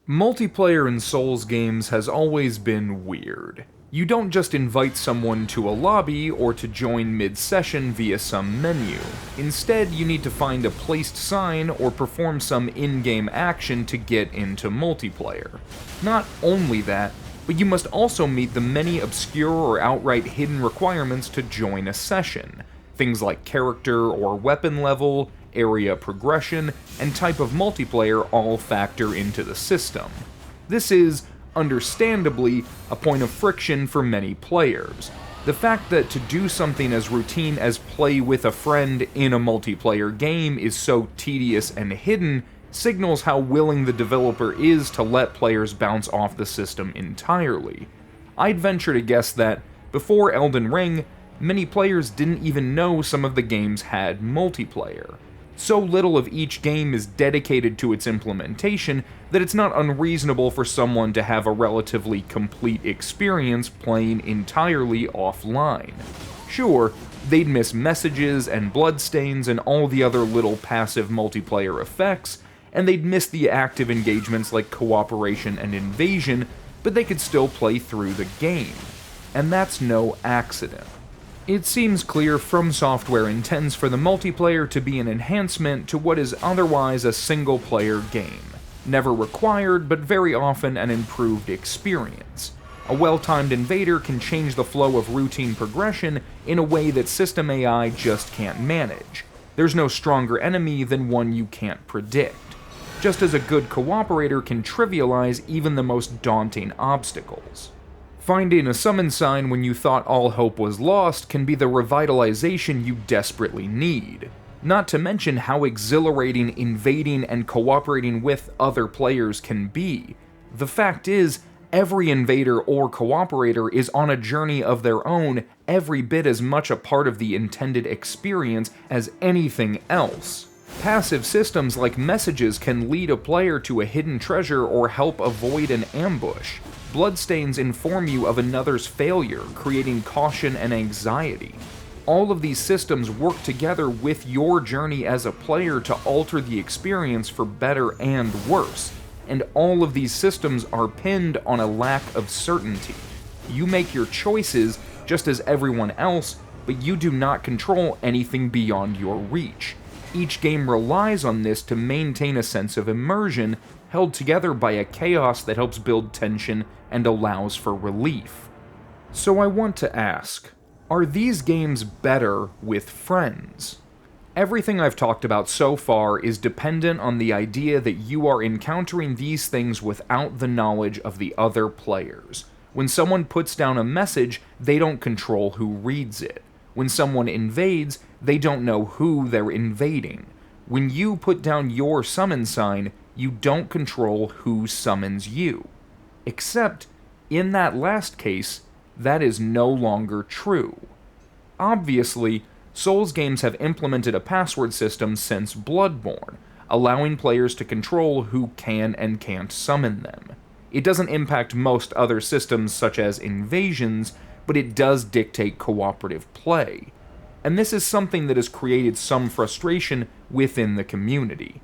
Multiplayer in Souls games has always been weird. You don't just invite someone to a lobby or to join mid-session via some menu. Instead, you need to find a placed sign or perform some in-game action to get into multiplayer. Not only that, but you must also meet the many obscure or outright hidden requirements to join a session. Things like character or weapon level, area progression, and type of multiplayer all factor into the system. This is, understandably, a point of friction for many players. The fact that to do something as routine as play with a friend in a multiplayer game is so tedious and hidden signals how willing the developer is to let players bounce off the system entirely. I'd venture to guess that, before Elden Ring, many players didn't even know some of the games had multiplayer. So little of each game is dedicated to its implementation that it's not unreasonable for someone to have a relatively complete experience playing entirely offline. Sure, they'd miss messages and bloodstains and all the other little passive multiplayer effects, and they'd miss the active engagements like cooperation and invasion, but they could still play through the game. And that's no accident. It seems clear From Software intends for the multiplayer to be an enhancement to what is otherwise a single-player game. Never required, but very often an improved experience. A well-timed invader can change the flow of routine progression in a way that system AI just can't manage. There's no stronger enemy than one you can't predict. Just as a good cooperator can trivialize even the most daunting obstacles. Finding a summon sign when you thought all hope was lost can be the revitalization you desperately need. Not to mention how exhilarating invading and cooperating with other players can be. The fact is, every invader or cooperator is on a journey of their own, every bit as much a part of the intended experience as anything else. Passive systems like messages can lead a player to a hidden treasure or help avoid an ambush. Bloodstains inform you of another's failure, creating caution and anxiety. All of these systems work together with your journey as a player to alter the experience for better and worse, and all of these systems are pinned on a lack of certainty. You make your choices just as everyone else, but you do not control anything beyond your reach. Each game relies on this to maintain a sense of immersion, held together by a chaos that helps build tension and allows for relief. So I want to ask, are these games better with friends? Everything I've talked about so far is dependent on the idea that you are encountering these things without the knowledge of the other players. When someone puts down a message, they don't control who reads it. When someone invades, they don't know who they're invading. When you put down your summon sign, you don't control who summons you. Except, in that last case, that is no longer true. Obviously, Souls games have implemented a password system since Bloodborne, allowing players to control who can and can't summon them. It doesn't impact most other systems such as invasions, but it does dictate cooperative play. And this is something that has created some frustration within the community.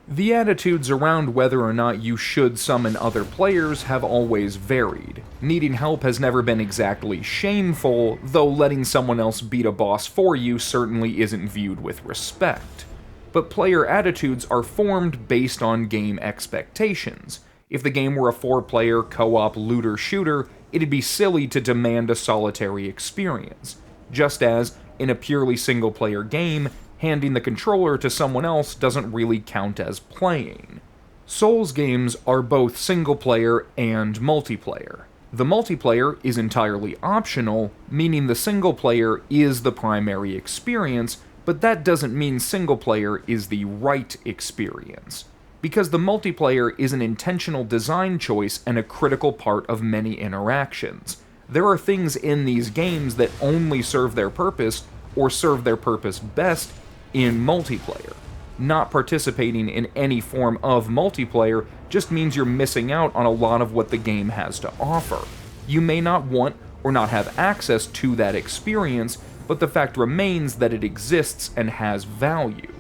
The attitudes around whether or not you should summon other players have always varied. Needing help has never been exactly shameful, though letting someone else beat a boss for you certainly isn't viewed with respect. But player attitudes are formed based on game expectations. If the game were a 4-player co-op looter-shooter, it'd be silly to demand a solitary experience. Just as, in a purely single-player game, handing the controller to someone else doesn't really count as playing. Souls games are both single-player and multiplayer. The multiplayer is entirely optional, meaning the single-player is the primary experience, but that doesn't mean single-player is the right experience. Because the multiplayer is an intentional design choice and a critical part of many interactions. There are things in these games that only serve their purpose, or serve their purpose best, in multiplayer. Not participating in any form of multiplayer just means you're missing out on a lot of what the game has to offer. You may not want or not have access to that experience, but the fact remains that it exists and has value.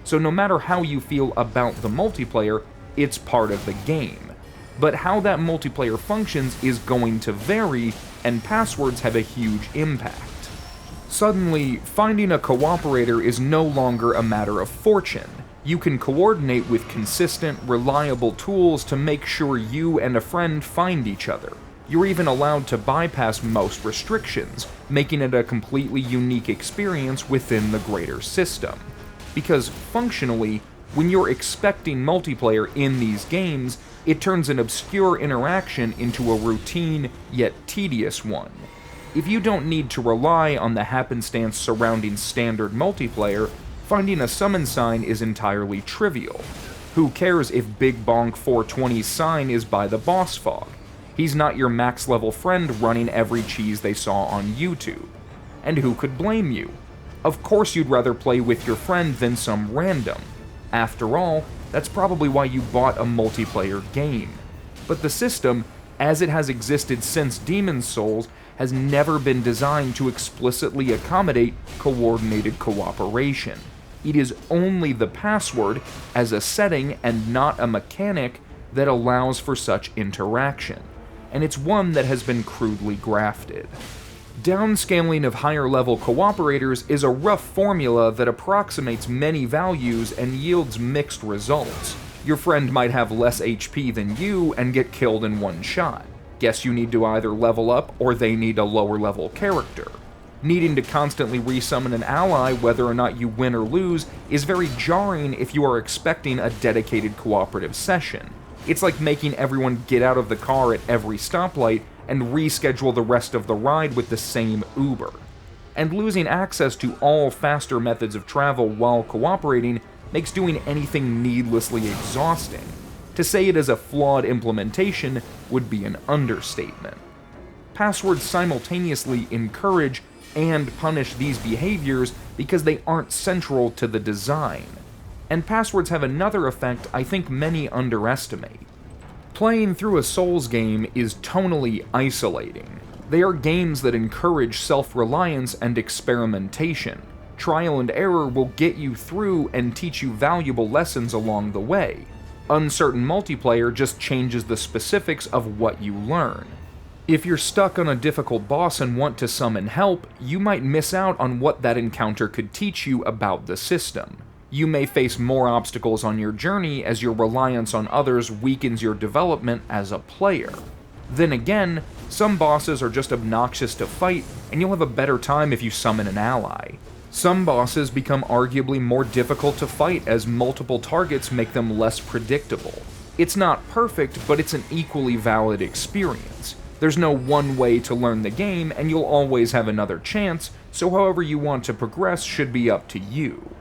So no matter how you feel about the multiplayer, it's part of the game. but how that multiplayer functions is going to vary, and passwords have a huge impact. Suddenly, finding a cooperator is no longer a matter of fortune. You can coordinate with consistent, reliable tools to make sure you and a friend find each other. You're even allowed to bypass most restrictions, making it a completely unique experience within the greater system. Because functionally, when you're expecting multiplayer in these games, it turns an obscure interaction into a routine yet tedious one. If you don't need to rely on the happenstance surrounding standard multiplayer, finding a summon sign is entirely trivial. Who cares if Big Bonk 420's sign is by the boss fog? He's not your max level friend running every cheese they saw on YouTube. And who could blame you? Of course you'd rather play with your friend than some random. After all, that's probably why you bought a multiplayer game. But the system, as it has existed since Demon's Souls, has never been designed to explicitly accommodate coordinated cooperation. It is only the password, as a setting and not a mechanic, that allows for such interaction, and it's one that has been crudely grafted. Downscaling of higher-level cooperators is a rough formula that approximates many values and yields mixed results. Your friend might have less HP than you and get killed in one shot. Guess you need to either level up or they need a lower-level character. Needing to constantly resummon an ally whether or not you win or lose is very jarring if you are expecting a dedicated cooperative session. It's like making everyone get out of the car at every stoplight and reschedule the rest of the ride with the same Uber. And losing access to all faster methods of travel while cooperating makes doing anything needlessly exhausting. To say it is a flawed implementation would be an understatement. Passwords simultaneously encourage and punish these behaviors because they aren't central to the design. And passwords have another effect I think many underestimate. Playing through a Souls game is tonally isolating. They are games that encourage self-reliance and experimentation. Trial and error will get you through and teach you valuable lessons along the way. Uncertain multiplayer just changes the specifics of what you learn. If you're stuck on a difficult boss and want to summon help, you might miss out on what that encounter could teach you about the system. You may face more obstacles on your journey as your reliance on others weakens your development as a player. Then again, some bosses are just obnoxious to fight, and you'll have a better time if you summon an ally. Some bosses become arguably more difficult to fight as multiple targets make them less predictable. It's not perfect, but it's an equally valid experience. There's no one way to learn the game, and you'll always have another chance, so however you want to progress should be up to you.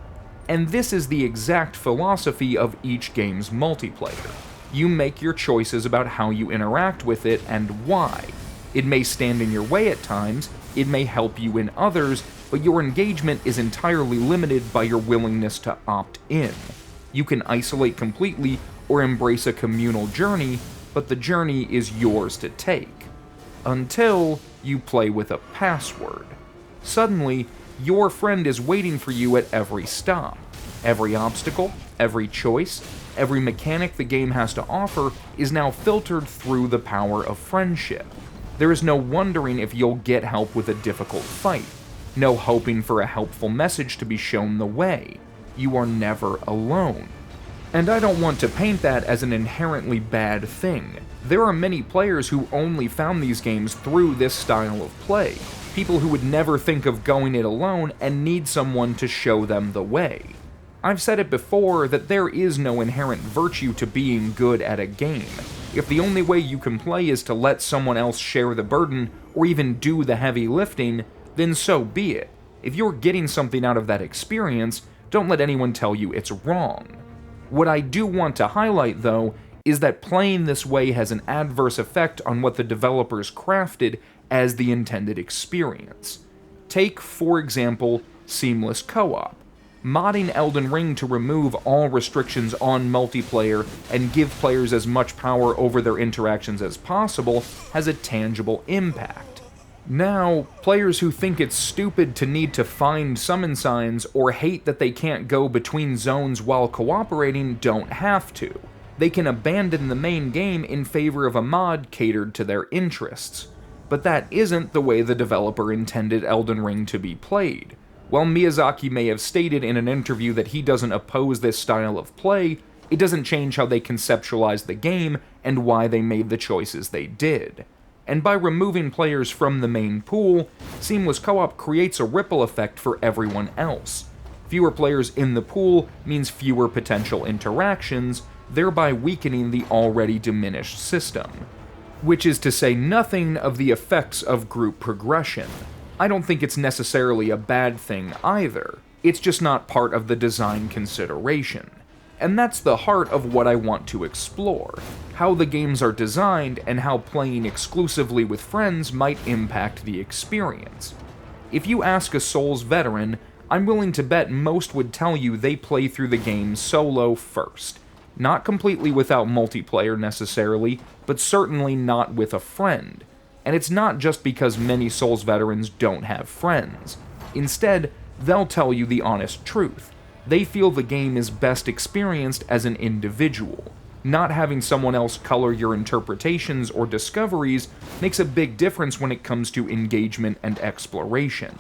And this is the exact philosophy of each game's multiplayer. You make your choices about how you interact with it and why. It may stand in your way at times, it may help you in others, but your engagement is entirely limited by your willingness to opt in. You can isolate completely or embrace a communal journey, but the journey is yours to take. Until you play with a password. Suddenly, your friend is waiting for you at every stop. Every obstacle, every choice, every mechanic the game has to offer is now filtered through the power of friendship. There is no wondering if you'll get help with a difficult fight. No hoping for a helpful message to be shown the way. You are never alone. And I don't want to paint that as an inherently bad thing. There are many players who only found these games through this style of play. People who would never think of going it alone and need someone to show them the way. I've said it before that there is no inherent virtue to being good at a game. If the only way you can play is to let someone else share the burden or even do the heavy lifting, then so be it. If you're getting something out of that experience, don't let anyone tell you it's wrong. What I do want to highlight, though, is that playing this way has an adverse effect on what the developers crafted as the intended experience. Take, for example, seamless co-op. Modding Elden Ring to remove all restrictions on multiplayer and give players as much power over their interactions as possible has a tangible impact. Now, players who think it's stupid to need to find summon signs or hate that they can't go between zones while cooperating don't have to. they can abandon the main game in favor of a mod catered to their interests. But that isn't the way the developer intended Elden Ring to be played. While Miyazaki may have stated in an interview that he doesn't oppose this style of play, it doesn't change how they conceptualized the game and why they made the choices they did. And by removing players from the main pool, seamless co-op creates a ripple effect for everyone else. Fewer players in the pool means fewer potential interactions, thereby weakening the already diminished system. Which is to say nothing of the effects of group progression. I don't think it's necessarily a bad thing either, it's just not part of the design consideration. And that's the heart of what I want to explore, how the games are designed and how playing exclusively with friends might impact the experience. If you ask a Souls veteran, I'm willing to bet most would tell you they play through the game solo first. Not completely without multiplayer necessarily, but certainly not with a friend. And it's not just because many Souls veterans don't have friends. Instead, they'll tell you the honest truth. They feel the game is best experienced as an individual. Not having someone else color your interpretations or discoveries makes a big difference when it comes to engagement and exploration.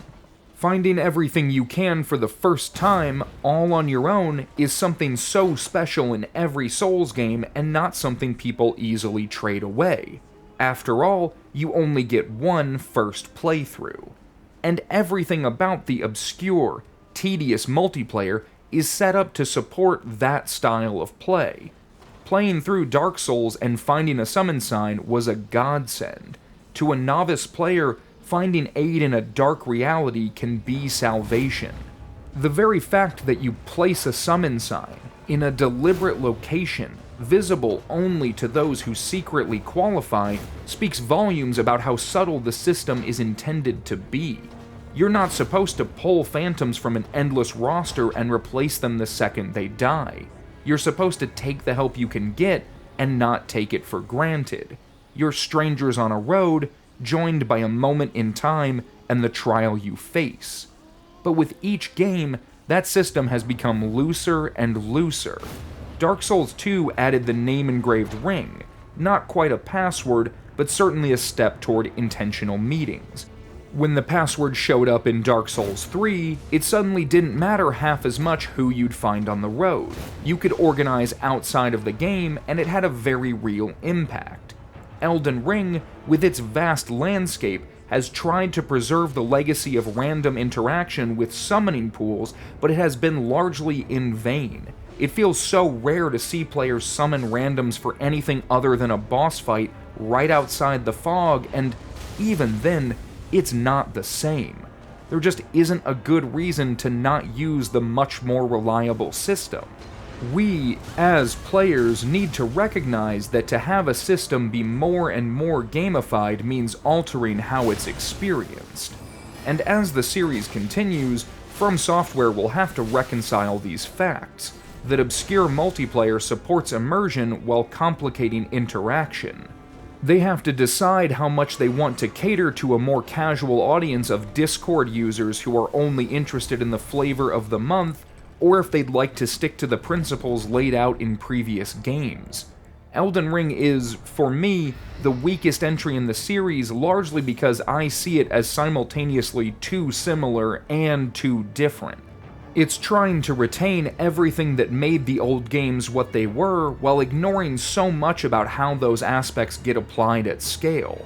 Finding everything you can for the first time, all on your own, is something so special in every Souls game and not something people easily trade away. After all, you only get one first playthrough. And everything about the obscure, tedious multiplayer is set up to support that style of play. Playing through Dark Souls and finding a summon sign was a godsend. To a novice player, finding aid in a dark reality can be salvation. The very fact that you place a summon sign in a deliberate location, visible only to those who secretly qualify, speaks volumes about how subtle the system is intended to be. You're not supposed to pull phantoms from an endless roster and replace them the second they die. You're supposed to take the help you can get and not take it for granted. You're strangers on a road, joined by a moment in time and the trial you face. But with each game, that system has become looser and looser. Dark Souls 2 added the name-engraved ring, not quite a password, but certainly a step toward intentional meetings. When the password showed up in Dark Souls 3, it suddenly didn't matter half as much who you'd find on the road. You could organize outside of the game, and it had a very real impact. Elden Ring, with its vast landscape, has tried to preserve the legacy of random interaction with summoning pools, but it has been largely in vain. It feels so rare to see players summon randoms for anything other than a boss fight right outside the fog, and even then, it's not the same. There just isn't a good reason to not use the much more reliable system. We, as players, need to recognize that to have a system be more and more gamified means altering how it's experienced. And as the series continues, From Software will have to reconcile these facts, that obscure multiplayer supports immersion while complicating interaction. They have to decide how much they want to cater to a more casual audience of Discord users who are only interested in the flavor of the month, or if they'd like to stick to the principles laid out in previous games. Elden Ring is, for me, the weakest entry in the series largely because I see it as simultaneously too similar and too different. It's trying to retain everything that made the old games what they were, while ignoring so much about how those aspects get applied at scale.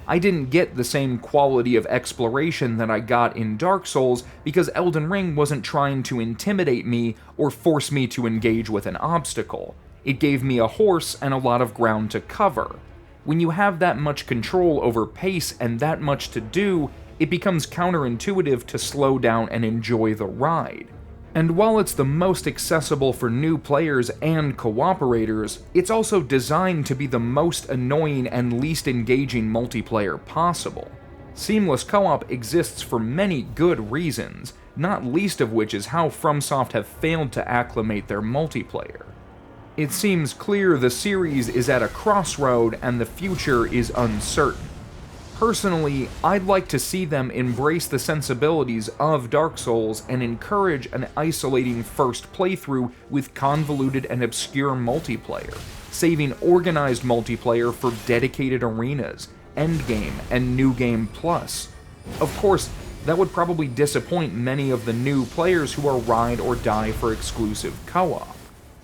I didn't get the same quality of exploration that I got in Dark Souls because Elden Ring wasn't trying to intimidate me or force me to engage with an obstacle. It gave me a horse and a lot of ground to cover. When you have that much control over pace and that much to do, it becomes counterintuitive to slow down and enjoy the ride. And while it's the most accessible for new players and cooperators, it's also designed to be the most annoying and least engaging multiplayer possible. Seamless co-op exists for many good reasons, not least of which is how FromSoft have failed to acclimate their multiplayer. It seems clear the series is at a crossroad and the future is uncertain. Personally, I'd like to see them embrace the sensibilities of Dark Souls and encourage an isolating first playthrough with convoluted and obscure multiplayer, saving organized multiplayer for dedicated arenas, endgame, and New Game Plus. Of course, that would probably disappoint many of the new players who are ride or die for exclusive co-op.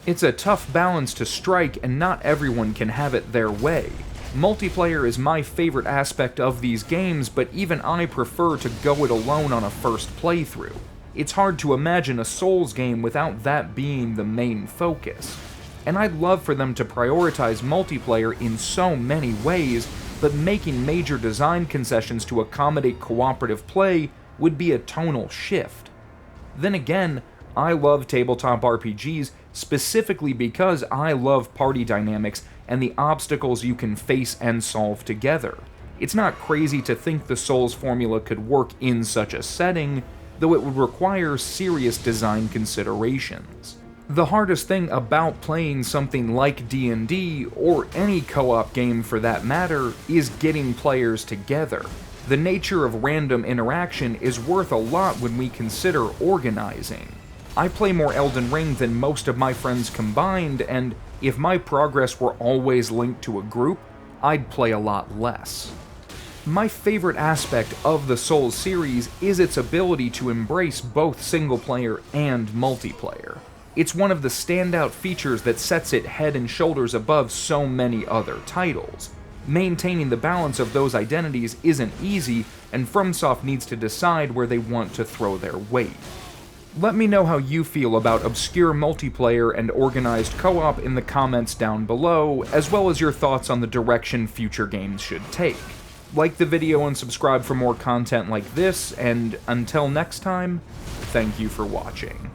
It's a tough balance to strike, and not everyone can have it their way. Multiplayer is my favorite aspect of these games, but even I prefer to go it alone on a first playthrough. It's hard to imagine a Souls game without that being the main focus. And I'd love for them to prioritize multiplayer in so many ways, but making major design concessions to accommodate cooperative play would be a tonal shift. Then again, I love tabletop RPGs specifically because I love party dynamics and the obstacles you can face and solve together. It's not crazy to think the Souls formula could work in such a setting, though it would require serious design considerations. The hardest thing about playing something like D&D, or any co-op game for that matter, is getting players together. The nature of random interaction is worth a lot when we consider organizing. I play more Elden Ring than most of my friends combined, and if my progress were always linked to a group, I'd play a lot less. My favorite aspect of the Souls series is its ability to embrace both single-player and multiplayer. It's one of the standout features that sets it head and shoulders above so many other titles. Maintaining the balance of those identities isn't easy, and FromSoft needs to decide where they want to throw their weight. Let me know how you feel about obscure multiplayer and organized co-op in the comments down below, as well as your thoughts on the direction future games should take. Like the video and subscribe for more content like this, and until next time, thank you for watching.